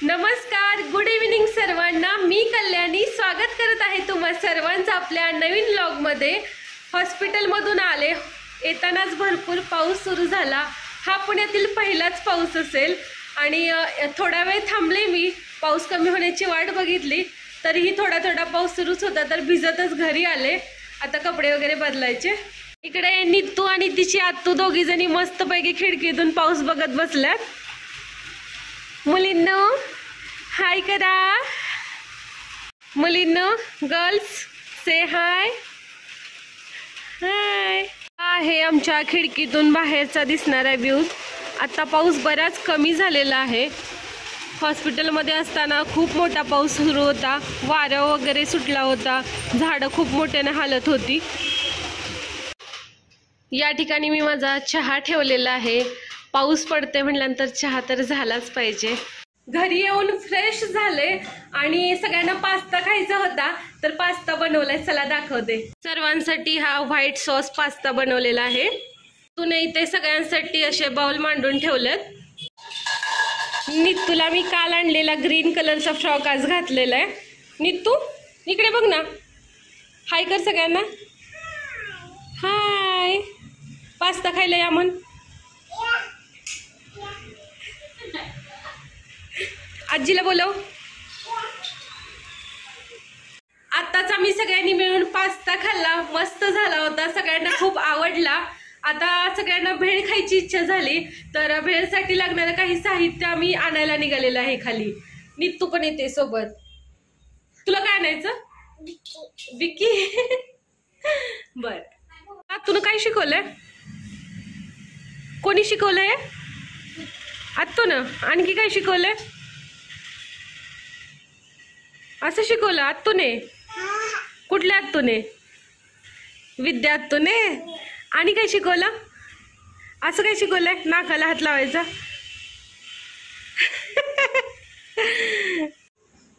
नमस्कार, good evening सर्वांना। मी कल्याणी स्वागत करत आहे तुम्हा सर्वांचं आपल्या नवीन व्लॉगमध्ये। हॉस्पिटलमधून आले, येतानाच भरपूर पाऊस सुरू झाला। हा पुण्यातील पहिलाच पाऊस असेल आणि थोडा वेळ थांबले मी, पाऊस कमी होण्याची वाट बघितली, तरीही थोडा थोडा पाऊस सुरूच होता, तर भिजतच घरी आले। आता कपडे वगैरे बदलायचे। इकडे नित्तू आणि तिची आत्तू दोघी जणी मस्तपैकी खिडकीतून पाऊस बघत बसल्यात। मुलींनो हाय करा, मुलींनो गर्ल्स से हाय हाय। आहे आमच्या खिडकीतून बाहेरचा दिसणारा व्ह्यू। आता पाऊस बराच कमी झालेला आहे। हॉस्पिटलमध्ये असताना खूप मोठा पाऊस सुरू होता, वारा वगैरे सुटला होता, झाडं खूप मोठ्याने हालत होती। या ठिकाणी मी माझा चहा ठेवलेला आहे। पाऊस पडते म्हटल्यानंतर चहा तर झालाच पाहिजे। घरी येऊन फ्रेश झाले आणि सगळ्यांना पास्ता खायचा होता, तर पास्ता बनवलाय, चला दाखवते। सर्वांसाठी हा व्हाईट सॉस पास्ता बनवलेला आहे। तुने इथे सगळ्यांसाठी असे बाउल मांडून ठेवलेत। नित्तूला मी काल आणलेला ग्रीन कलरचा फ्रॉक आज घातलेला आहे। नित्तू इकडे बघ ना, हाय कर सगळ्यांना, हाय। पास्ता खायला या म्हण। आजीला बोलव। आताच आम्ही सगळ्यांनी मिळून पास्ता खाल्ला, मस्त झाला होता, सगळ्यांना खूप आवडला। आता सगळ्यांना भेळ खायची इच्छा झाली, तर भेळसाठी लागणारं काही साहित्य आम्ही आणायला निघालेलं आहे खाली। नित्तू पण येते सोबत। तुला काय आणायचं? विकी बर। तुला काय शिकवलंय? कोणी शिकवलंय? आत्तू ना। आणखी काय शिकवलंय? असं शिकवलं आत्तूने? कुठल्या आत्तूने? विद्या आत्तूने। आणि काय शिकवलं? असं काय शिकवलंय? नाकाला हात लावायचा।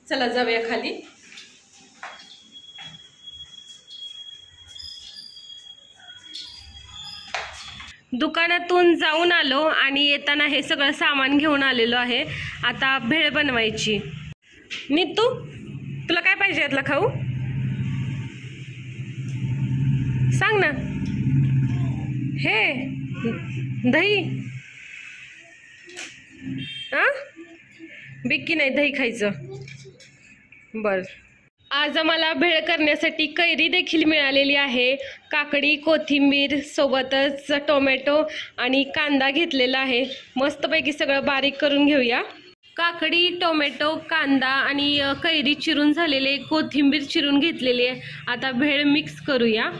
चला जाऊया खाली। दुकानातून जाऊन आलो आणि येताना हे सगळं सामान घेऊन आलेलो आहे। आता भेळ बनवायची। नित्तू तुला काय पाहिजे यातला खाऊ? सांग ना। हे दही? हा बिक्की नाही, दही खायचं। बर। आज आम्हाला भेळ करण्यासाठी कैरी देखील मिळालेली आहे। काकडी, कोथिंबीर, सोबतच टोमॅटो आणि कांदा घेतलेला आहे। मस्तपैकी सगळं बारीक करून घेऊया। काकडी, टोमॅटो, कांदा आणि कैरी चिरून झालेले, कोथिंबीर चिरून घेतलेली आहे। आता भेळ मिक्स करूया।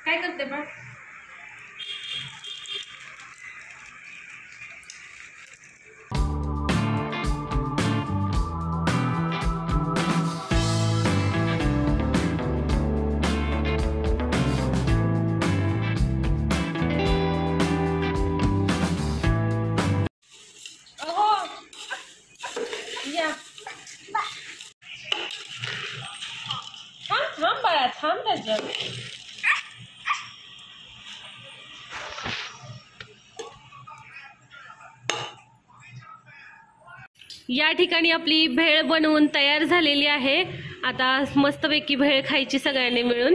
काय करते बा? या थांब बाळा, थांब त्याच्यात। या ठिकाणी आपली भेळ बनवून तयार झालेली आहे। आता मस्तपैकी भेळ खायची सगळ्यांनी मिळून।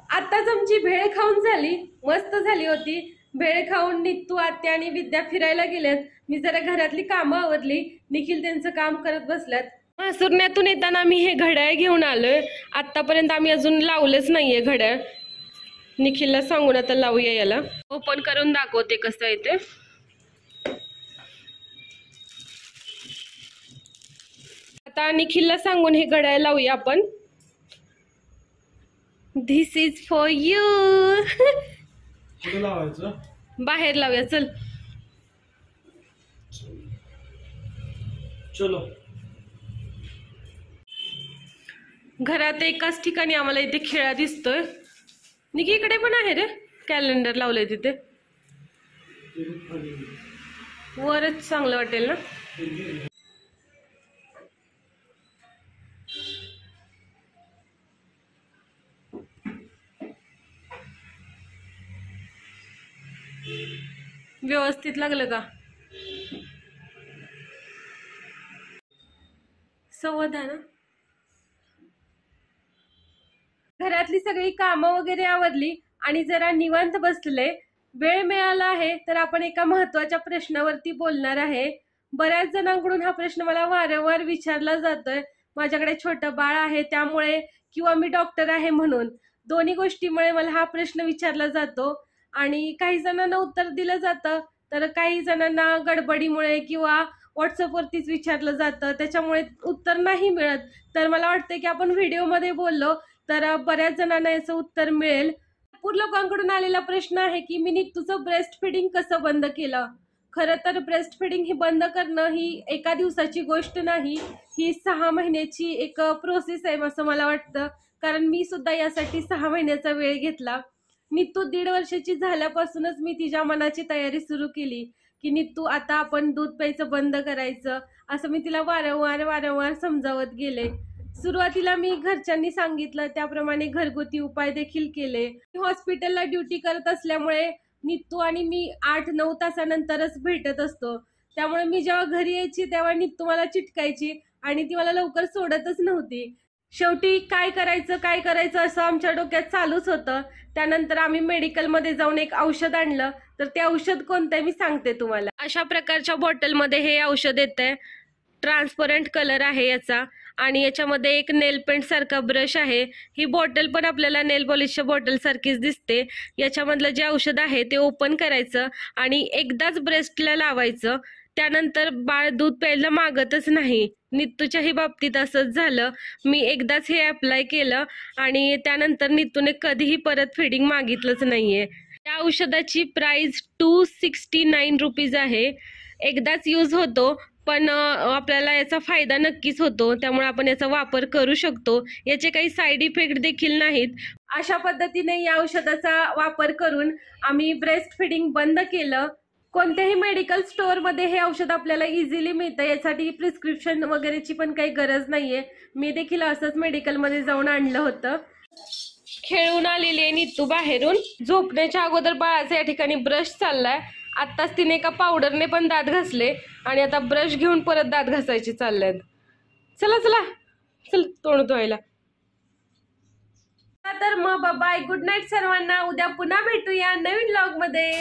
आताच आमची भेळ खाऊन झाली, मस्त झाली होती। भेळ खाऊन नित्तू, आत्या आणि विद्या फिरायला गेल्यात। मी जरा घरातली कामं आवरली, निखिल त्यांचं काम करत बसल्यात। सुरण्यातून येताना आम्ही हे घड्याळ घेऊन आलोय। आतापर्यंत आम्ही अजून लावलंच नाहीये घड्याळ। निखिलला सांगून आता लावूया। याला ओपन करून दाखवते कसं आहे ते। आता निखिलला सांगून हे घड्याळ लावूया आपण। This is for you. बाहेर लावूया चल. चलो. घरात एकाच ठिकाणी आम्हाला इथे खेळा दिसतोय. निकी इकडे पण आहे रे, कॅलेंडर लावलंय तिथे. वरच चांगलं वाटेल ना. व्यवस्थित लागलं का? संवाद आहे ना. घरातली सगळी कामं वगैरे आवरली आणि जरा निवांत बसले. वेळ मिळाला आहे तर आपण एका महत्वाच्या प्रश्नावरती बोलणार आहे. बऱ्याच जणांकडून हा प्रश्न मला वारंवार विचारला जातोय. माझ्याकडे छोटं बाळ आहे त्यामुळे किंवा मी डॉक्टर आहे म्हणून, दोन्ही गोष्टीमुळे मला हा प्रश्न विचारला जातो. आणि काही जणांना उत्तर दिलं जातं, तर काही जणांना गडबडीमुळे किंवा व्हॉट्सअपवरतीच विचारलं जातं, त्याच्यामुळे उत्तर नाही मिळत. तर मला वाटतं की आपण व्हिडिओमध्ये बोललो तर बऱ्याच जणांना याचं उत्तर मिळेल. भरपूर लोकांकडून आलेला प्रश्न आहे की मी तुझं ब्रेस्ट फिडिंग कसं बंद केलं. खरं तर ब्रेस्ट फिडिंग ही बंद करणं ही एका दिवसाची गोष्ट नाही, ही 6 महिन्याची एक प्रोसेस आहे असं मला वाटतं. कारण मी सुद्धा यासाठी 6 महिन्याचा वेळ घेतला. नित्तू 1.5 वर्षाची झाल्यापासूनच मी तिच्या मनाची तयारी सुरू केली की नित्तू आता आपण दूध प्यायचं बंद करायचं, असं मी तिला वारंवार समजावत गेले. सुरुवातीला मी घरच्यांनी सांगितलं त्याप्रमाणे घरगुती उपाय देखील केले. हॉस्पिटलला ड्युटी करत असल्यामुळे नित्तू आणि मी 8-9 तासानंतरच भेटत असतो. त्यामुळे मी जेव्हा घरी यायची तेव्हा नित्तू मला चिटकायची आणि ती मला लवकर सोडतच नव्हती. शेवटी काय करायचं असं आमच्या डोक्यात चालूच होतं. त्यानंतर आम्ही मेडिकलमध्ये जाऊन एक औषध आणलं. तर ते औषध कोणतं मी सांगते तुम्हाला. अशा प्रकारच्या बॉटलमध्ये हे औषध येतंय. ट्रान्सपरंट कलर आहे याचा आणि याच्यामध्ये एक नेल पेंट सारखा ब्रश आहे. ही बॉटल पण आपल्याला नेल पॉलिशच्या बॉटल सारखीच दिसते. याच्यामधलं जे औषध आहे ते ओपन करायचं आणि एकदाच ब्रेस्टला लावायचं. त्यानंतर बाळ दूध प्यायला मागतच नाही. नित्तूच्याही बाबतीत असंच झालं. मी एकदाच हे अप्लाय केलं आणि त्यानंतर नित्तूने कधीही परत फिडिंग मागितलंच नाहीये. त्या औषधाची प्राइस 269 रुपीज आहे. एकदाच यूज होतो पण आपल्याला याचा फायदा नक्कीच होतो, त्यामुळे आपण याचा वापर करू शकतो. याचे काही साईड इफेक्ट देखील नाहीत. अशा पद्धतीने या औषधाचा वापर करून आम्ही ब्रेस्ट फिडिंग बंद केलं. कोणत्याही मेडिकल स्टोअरमध्ये हे औषध आपल्याला इझिली मिळतं. यासाठी प्रिस्क्रिप्शन वगैरेची पण काही गरज नाहीये. मी देखील असंच मेडिकलमध्ये जाऊन आणलं होतं. खेळून आलेली आहे नित्तू बाहेरून. झोपण्याच्या अगोदर बाळाचा या ठिकाणी ब्रश चाललाय. आत्ताच तिने एका पावडरने पण दात घासले आणि आता ब्रश घेऊन परत दात घासायचे चाललेत. चल तोंड धुवायला. तर मग बाय, गुड नाईट सर्वांना. उद्या पुन्हा भेटूया नवीन व्लॉग मध्ये.